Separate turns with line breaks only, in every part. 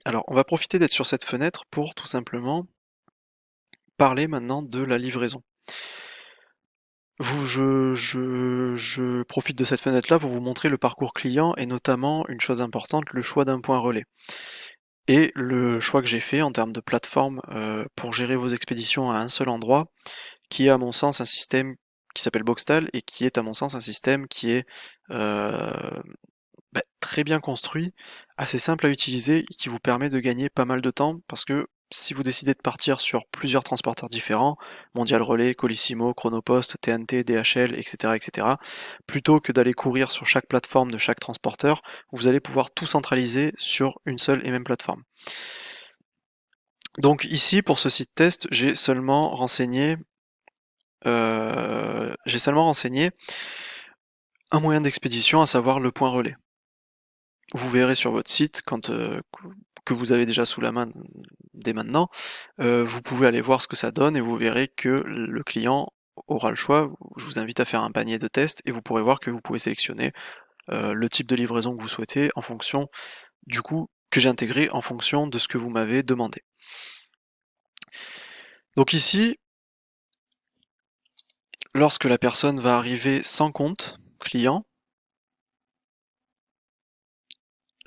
Alors, on va profiter d'être sur cette fenêtre pour tout simplement parler maintenant de la livraison. Je profite de cette fenêtre-là pour vous montrer le parcours client et notamment une chose importante, le choix d'un point relais. Et le choix que j'ai fait en termes de plateforme pour gérer vos expéditions à un seul endroit, qui est à mon sens un système qui s'appelle Boxtal et qui est à mon sens un système qui est très bien construit, assez simple à utiliser et qui vous permet de gagner pas mal de temps parce que si vous décidez de partir sur plusieurs transporteurs différents, Mondial Relais, Colissimo, Chronopost, TNT, DHL, etc., etc., plutôt que d'aller courir sur chaque plateforme de chaque transporteur, vous allez pouvoir tout centraliser sur une seule et même plateforme. Donc ici, pour ce site test, j'ai seulement renseigné un moyen d'expédition, à savoir le point relais. Vous verrez sur votre site, que vous avez déjà sous la main dès maintenant, vous pouvez aller voir ce que ça donne et vous verrez que le client aura le choix. Je vous invite à faire un panier de tests et vous pourrez voir que vous pouvez sélectionner le type de livraison que vous souhaitez en fonction du coup que j'ai intégré en fonction de ce que vous m'avez demandé. Donc ici, lorsque la personne va arriver sans compte client,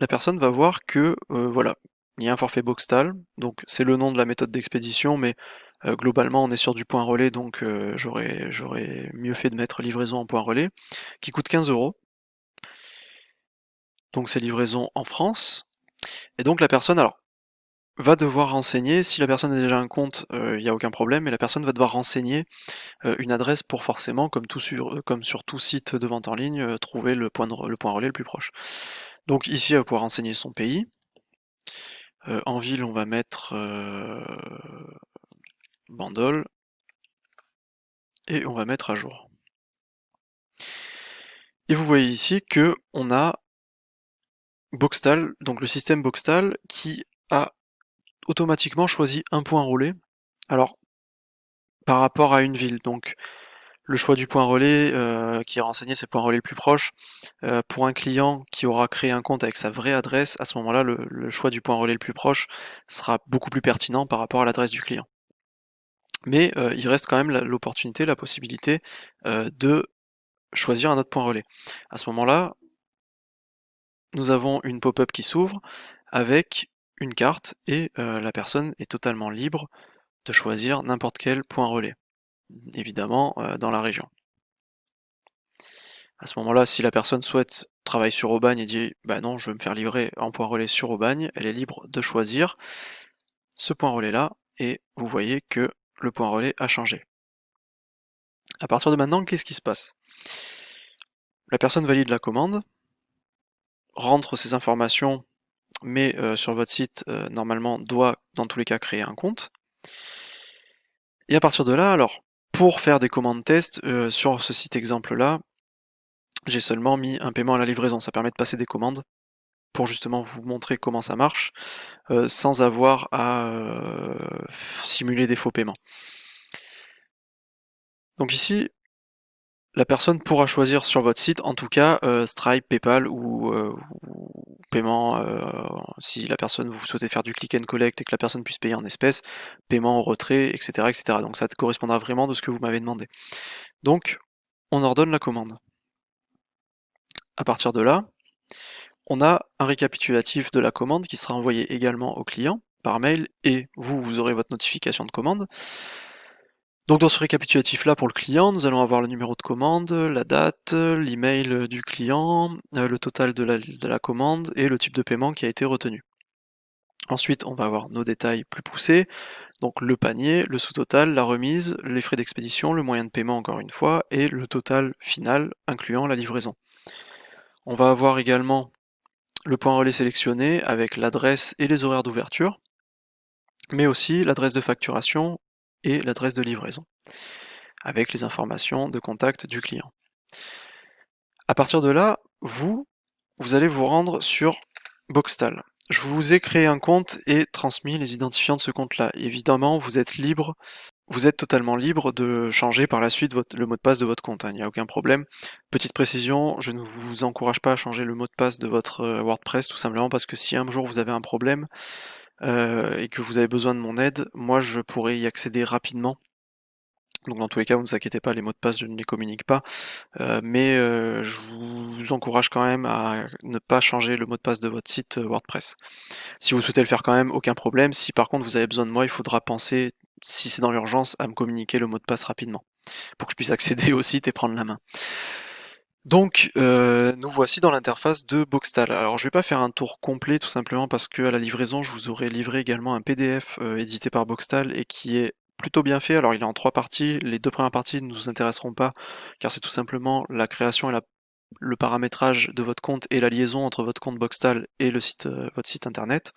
la personne va voir que voilà, il y a un forfait Boxtal, donc c'est le nom de la méthode d'expédition, mais globalement on est sur du point relais, donc j'aurais mieux fait de mettre livraison en point relais, qui coûte 15 €. Donc c'est livraison en France. Et donc la personne, alors, va devoir renseigner, si la personne a déjà un compte, il n'y a aucun problème, mais la personne va devoir renseigner une adresse pour forcément, comme sur tout site de vente en ligne, trouver le point relais le plus proche. Donc ici, elle va pouvoir renseigner son pays. En ville, on va mettre Bandol et on va mettre à jour. Et vous voyez ici que on a Boxtal, donc le système Boxtal, qui a automatiquement choisi un point relais. Alors, par rapport à une ville, donc le choix du point relais qui est renseigné, c'est le point relais le plus proche. Pour un client qui aura créé un compte avec sa vraie adresse, à ce moment-là, le choix du point relais le plus proche sera beaucoup plus pertinent par rapport à l'adresse du client. Mais il reste quand même l'opportunité, la possibilité de choisir un autre point relais. À ce moment-là, nous avons une pop-up qui s'ouvre avec une carte et la personne est totalement libre de choisir n'importe quel point relais, évidemment dans la région. À ce moment-là, si la personne souhaite travailler sur Aubagne et dit bah non, je veux me faire livrer en point relais sur Aubagne, elle est libre de choisir ce point relais-là et vous voyez que le point relais a changé. À partir de maintenant, qu'est-ce qui se passe? La personne valide la commande, rentre ses informations, mais sur votre site, normalement, doit dans tous les cas créer un compte. Et à partir de là, alors, pour faire des commandes test, sur ce site exemple-là, j'ai seulement mis un paiement à la livraison. Ça permet de passer des commandes pour justement vous montrer comment ça marche, sans avoir à simuler des faux paiements. Donc ici, la personne pourra choisir sur votre site, en tout cas, Stripe, PayPal ou paiement, si la personne, vous souhaitez faire du click and collect et que la personne puisse payer en espèces, paiement au retrait, etc., etc. Donc ça correspondra vraiment de ce que vous m'avez demandé. Donc, on ordonne la commande. À partir de là, on a un récapitulatif de la commande qui sera envoyé également au client par mail et vous aurez votre notification de commande. Donc dans ce récapitulatif-là pour le client, nous allons avoir le numéro de commande, la date, l'email du client, le total de la commande et le type de paiement qui a été retenu. Ensuite, on va avoir nos détails plus poussés, donc le panier, le sous-total, la remise, les frais d'expédition, le moyen de paiement encore une fois, et le total final incluant la livraison. On va avoir également le point relais sélectionné avec l'adresse et les horaires d'ouverture, mais aussi l'adresse de facturation et l'adresse de livraison, avec les informations de contact du client. À partir de là, vous allez vous rendre sur Boxtal. Je vous ai créé un compte et transmis les identifiants de ce compte-là. Évidemment, vous êtes libre vous êtes totalement libre de changer par la suite le mot de passe de votre compte, hein, il n'y a aucun problème. Petite précision, je ne vous encourage pas à changer le mot de passe de votre WordPress, tout simplement parce que si un jour vous avez un problème et que vous avez besoin de mon aide, moi je pourrais y accéder rapidement. Donc dans tous les cas, ne vous inquiétez pas, les mots de passe, je ne les communique pas, mais je vous encourage quand même à ne pas changer le mot de passe de votre site WordPress. Si vous souhaitez le faire quand même, aucun problème. Si par contre vous avez besoin de moi, il faudra penser, si c'est dans l'urgence, à me communiquer le mot de passe rapidement, pour que je puisse accéder au site et prendre la main. Donc, nous voici dans l'interface de Boxtal. Alors je vais pas faire un tour complet tout simplement parce qu'à la livraison, je vous aurai livré également un PDF édité par Boxtal et qui est plutôt bien fait. Alors il est en 3 parties, les 2 premières parties ne nous intéresseront pas car c'est tout simplement la création et le paramétrage de votre compte et la liaison entre votre compte Boxtal et le site, votre site internet,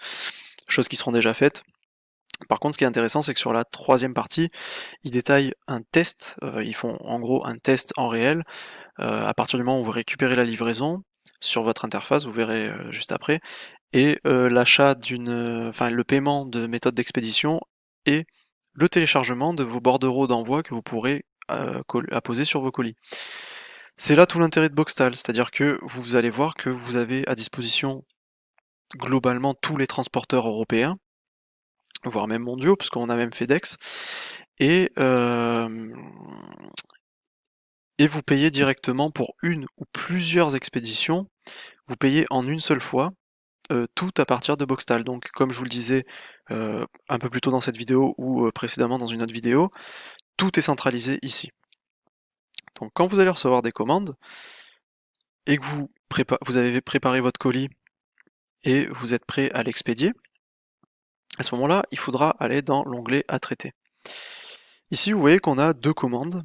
choses qui seront déjà faites. Par contre, ce qui est intéressant, c'est que sur la 3e partie, ils détaillent un test, ils font en gros un test en réel, à partir du moment où vous récupérez la livraison, sur votre interface, vous verrez juste après, et l'achat enfin le paiement de méthode d'expédition et le téléchargement de vos bordereaux d'envoi que vous pourrez apposer sur vos colis. C'est là tout l'intérêt de Boxtal, c'est-à-dire que vous allez voir que vous avez à disposition globalement tous les transporteurs européens, voire même mondiaux, puisqu'on a même FedEx, et, et vous payez directement pour une ou plusieurs expéditions, vous payez en une seule fois, tout à partir de Boxtal. Donc comme je vous le disais un peu plus tôt dans cette vidéo ou précédemment dans une autre vidéo, tout est centralisé ici. Donc quand vous allez recevoir des commandes et que vous avez préparé votre colis et vous êtes prêt à l'expédier, à ce moment-là, il faudra aller dans l'onglet à traiter. Ici, vous voyez qu'on a 2 commandes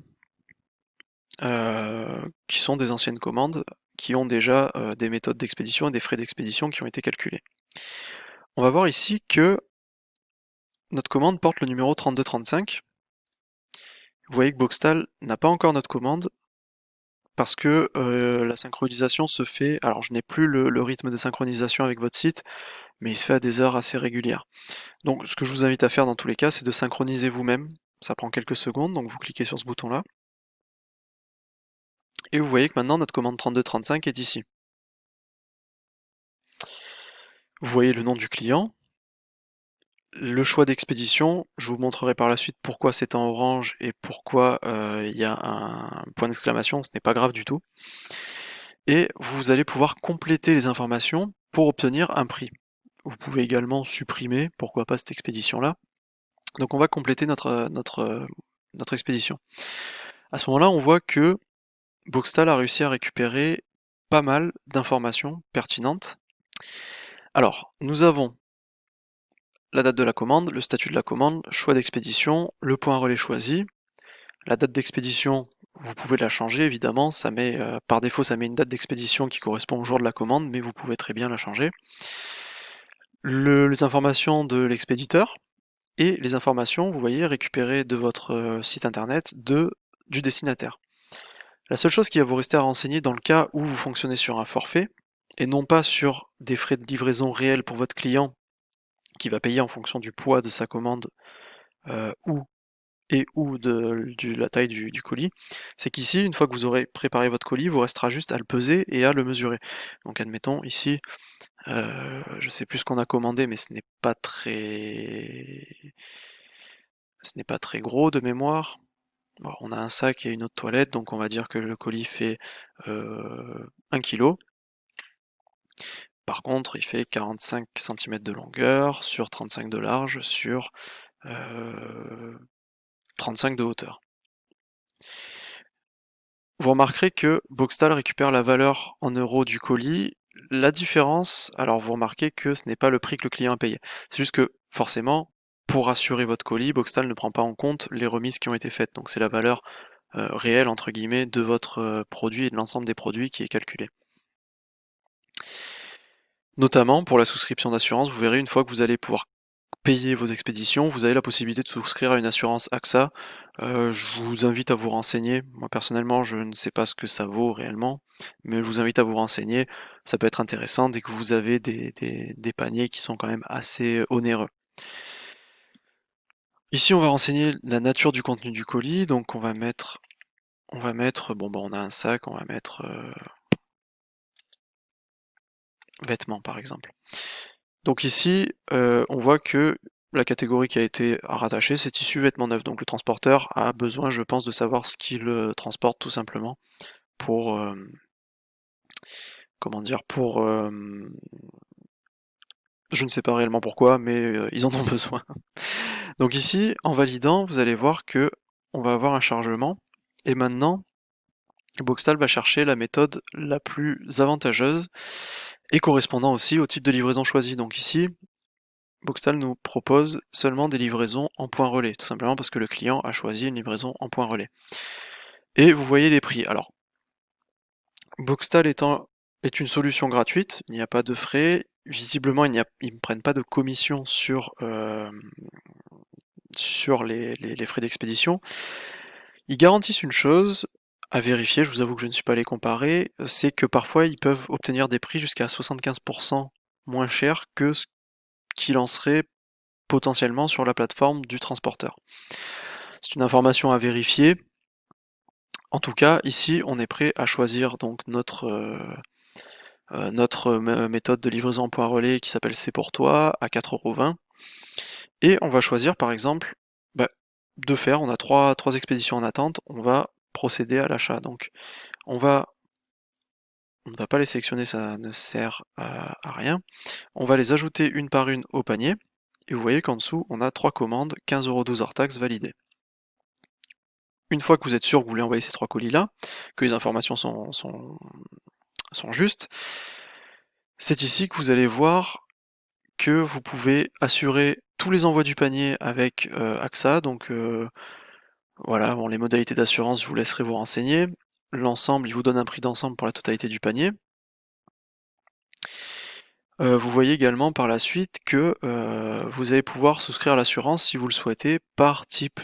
qui sont des anciennes commandes qui ont déjà des méthodes d'expédition et des frais d'expédition qui ont été calculés. On va voir ici que notre commande porte le numéro 3235. Vous voyez que Boxtal n'a pas encore notre commande parce que la synchronisation se fait, alors je n'ai plus le rythme de synchronisation avec votre site, mais il se fait à des heures assez régulières. Donc ce que je vous invite à faire dans tous les cas, c'est de synchroniser vous-même. Ça prend quelques secondes, donc vous cliquez sur ce bouton-là. Et vous voyez que maintenant notre commande 3235 est ici. Vous voyez le nom du client, le choix d'expédition, je vous montrerai par la suite pourquoi c'est en orange et pourquoi il y a un point d'exclamation, ce n'est pas grave du tout. Et vous allez pouvoir compléter les informations pour obtenir un prix. Vous pouvez également supprimer, pourquoi pas cette expédition-là. Donc on va compléter notre expédition. À ce moment-là, on voit que Boxtal a réussi à récupérer pas mal d'informations pertinentes. Alors, nous avons la date de la commande, le statut de la commande, choix d'expédition, le point relais choisi. La date d'expédition, vous pouvez la changer évidemment, ça met, par défaut ça met une date d'expédition qui correspond au jour de la commande, mais vous pouvez très bien la changer. Les informations de l'expéditeur et les informations, vous voyez, récupérées de votre site internet du destinataire. La seule chose qui va vous rester à renseigner dans le cas où vous fonctionnez sur un forfait, et non pas sur des frais de livraison réels pour votre client, qui va payer en fonction du poids de sa commande ou de la taille du colis, c'est qu'ici, une fois que vous aurez préparé votre colis, il vous restera juste à le peser et à le mesurer. Donc admettons ici, je sais plus ce qu'on a commandé, mais ce n'est pas très gros de mémoire. Bon, on a un sac et une autre toilette, donc on va dire que le colis fait 1 kg. Par contre, il fait 45 cm de longueur sur 35 de large sur 35 de hauteur. Vous remarquerez que Boxtal récupère la valeur en euros du colis. La différence, alors vous remarquez que ce n'est pas le prix que le client a payé. C'est juste que, forcément, pour assurer votre colis, Boxtal ne prend pas en compte les remises qui ont été faites. Donc c'est la valeur réelle, entre guillemets, de votre produit et de l'ensemble des produits qui est calculée. Notamment, pour la souscription d'assurance, vous verrez, une fois que vous allez pouvoir payer vos expéditions, vous avez la possibilité de souscrire à une assurance AXA. Je vous invite à vous renseigner. Moi personnellement, je ne sais pas ce que ça vaut réellement, mais je vous invite à vous renseigner. Ça peut être intéressant dès que vous avez des paniers qui sont quand même assez onéreux. Ici, on va renseigner la nature du contenu du colis, donc bon, bah, on a un sac, on va mettre vêtements par exemple. Donc ici, on voit que la catégorie qui a été rattachée, c'est tissu vêtements neufs. Donc le transporteur a besoin, je pense, de savoir ce qu'il transporte tout simplement pour, comment dire, pour, je ne sais pas réellement pourquoi, mais ils en ont besoin. Donc ici, en validant, vous allez voir que on va avoir un chargement, et maintenant, Boxtal va chercher la méthode la plus avantageuse et correspondant aussi au type de livraison choisi. Donc ici, Boxtal nous propose seulement des livraisons en point relais, tout simplement parce que le client a choisi une livraison en point relais. Et vous voyez les prix. Alors, Boxtal est une solution gratuite, il n'y a pas de frais. Visiblement, ils ne prennent pas de commission sur les frais d'expédition. Ils garantissent une chose, à vérifier, je vous avoue que je ne suis pas allé comparer, c'est que parfois ils peuvent obtenir des prix jusqu'à 75% moins chers que ce qu'il en serait potentiellement sur la plateforme du transporteur. C'est une information à vérifier. En tout cas, ici, on est prêt à choisir donc notre méthode de livraison en point relais qui s'appelle C'est pour toi à 4,20 €. Et on va choisir par exemple bah, on a trois expéditions en attente, on va procéder à l'achat. Donc on ne va pas les sélectionner, ça ne sert à rien. On va les ajouter une par une au panier. Et vous voyez qu'en dessous, on a 3 commandes, 15,12 € hors taxe validées. Une fois que vous êtes sûr que vous voulez envoyer ces 3 colis-là, que les informations sont justes, c'est ici que vous allez voir que vous pouvez assurer tous les envois du panier avec AXA. Donc voilà, bon, les modalités d'assurance, je vous laisserai vous renseigner. L'ensemble, il vous donne un prix d'ensemble pour la totalité du panier. Vous voyez également par la suite que vous allez pouvoir souscrire à l'assurance si vous le souhaitez par type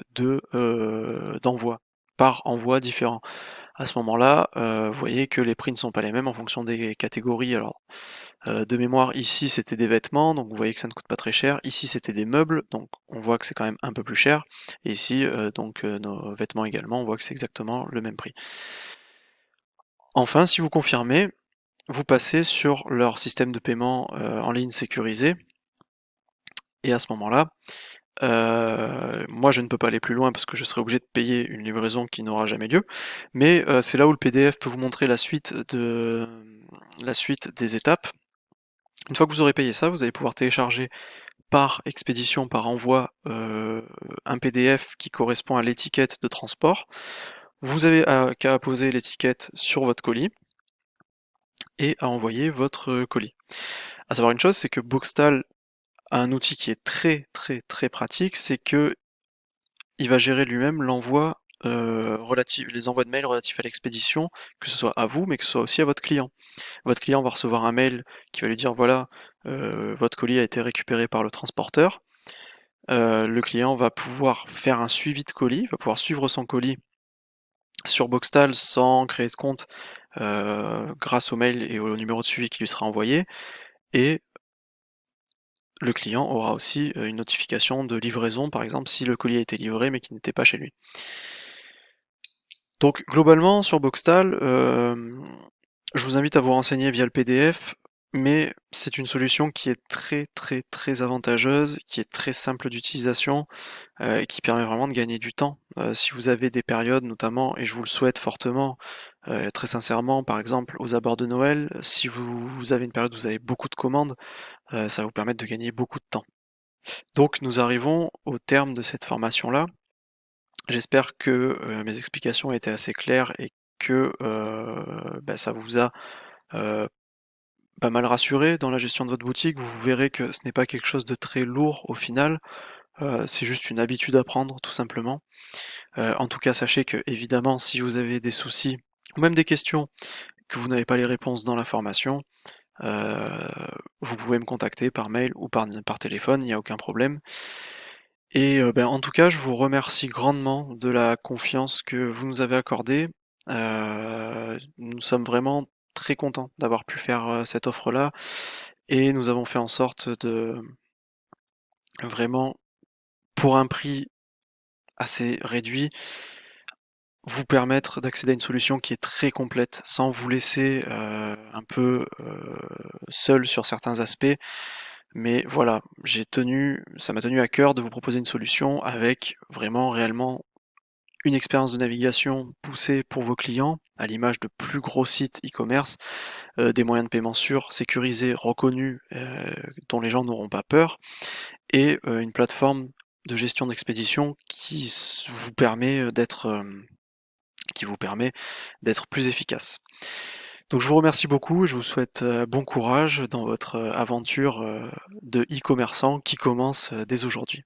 d'envoi, par envoi différent. À ce moment-là, vous voyez que les prix ne sont pas les mêmes en fonction des catégories. Alors, de mémoire, ici c'était des vêtements, donc vous voyez que ça ne coûte pas très cher. Ici c'était des meubles, donc on voit que c'est quand même un peu plus cher. Et ici, nos vêtements également, on voit que c'est exactement le même prix. Enfin, si vous confirmez, vous passez sur leur système de paiement en ligne sécurisé. Et à ce moment-là, moi je ne peux pas aller plus loin parce que je serai obligé de payer une livraison qui n'aura jamais lieu, mais c'est là où le PDF peut vous montrer la suite des étapes. Une fois que vous aurez payé ça, vous allez pouvoir télécharger par expédition, par envoi, un PDF qui correspond à l'étiquette de transport. Vous avez qu'à apposer l'étiquette sur votre colis et à envoyer votre colis. À savoir une chose, c'est que Boxtal a un outil qui est très très très pratique, c'est que il va gérer lui-même l'envoi les envois de mails relatifs à l'expédition, que ce soit à vous, mais que ce soit aussi à votre client. Votre client va recevoir un mail qui va lui dire voilà, votre colis a été récupéré par le transporteur. Le client va pouvoir faire un suivi de colis, va pouvoir suivre son colis sur Boxtal sans créer de compte, grâce au mail et au numéro de suivi qui lui sera envoyé. Et le client aura aussi une notification de livraison, par exemple, si le colis a été livré mais qu'il n'était pas chez lui. Donc globalement, sur Boxtal, je vous invite à vous renseigner via le PDF, mais c'est une solution qui est très très très avantageuse, qui est très simple d'utilisation, et qui permet vraiment de gagner du temps. Si vous avez des périodes notamment, et je vous le souhaite fortement, très sincèrement, par exemple aux abords de Noël, si vous avez une période où vous avez beaucoup de commandes, ça va vous permettre de gagner beaucoup de temps. Donc nous arrivons au terme de cette formation-là. J'espère que mes explications étaient assez claires et que ça vous a euh, pas mal rassuré dans la gestion de votre boutique. Vous verrez que ce n'est pas quelque chose de très lourd au final, c'est juste une habitude à prendre tout simplement. En tout cas, sachez que évidemment, si vous avez des soucis ou même des questions, que vous n'avez pas les réponses dans la formation, euh, vous pouvez me contacter par mail ou par téléphone, il n'y a aucun problème. Et en tout cas, je vous remercie grandement de la confiance que vous nous avez accordée. Nous sommes vraiment très contents d'avoir pu faire, cette offre-là, et nous avons fait en sorte de vraiment, pour un prix assez réduit, vous permettre d'accéder à une solution qui est très complète, sans vous laisser, un peu, seul sur certains aspects. Mais voilà, ça m'a tenu à cœur de vous proposer une solution avec vraiment, réellement une expérience de navigation poussée pour vos clients, à l'image de plus gros sites e-commerce, des moyens de paiement sûrs, sécurisés, reconnus, dont les gens n'auront pas peur et une plateforme de gestion d'expédition qui vous permet d'être plus efficace. Donc je vous remercie beaucoup et je vous souhaite, bon courage dans votre, aventure, de e-commerçant qui commence, dès aujourd'hui.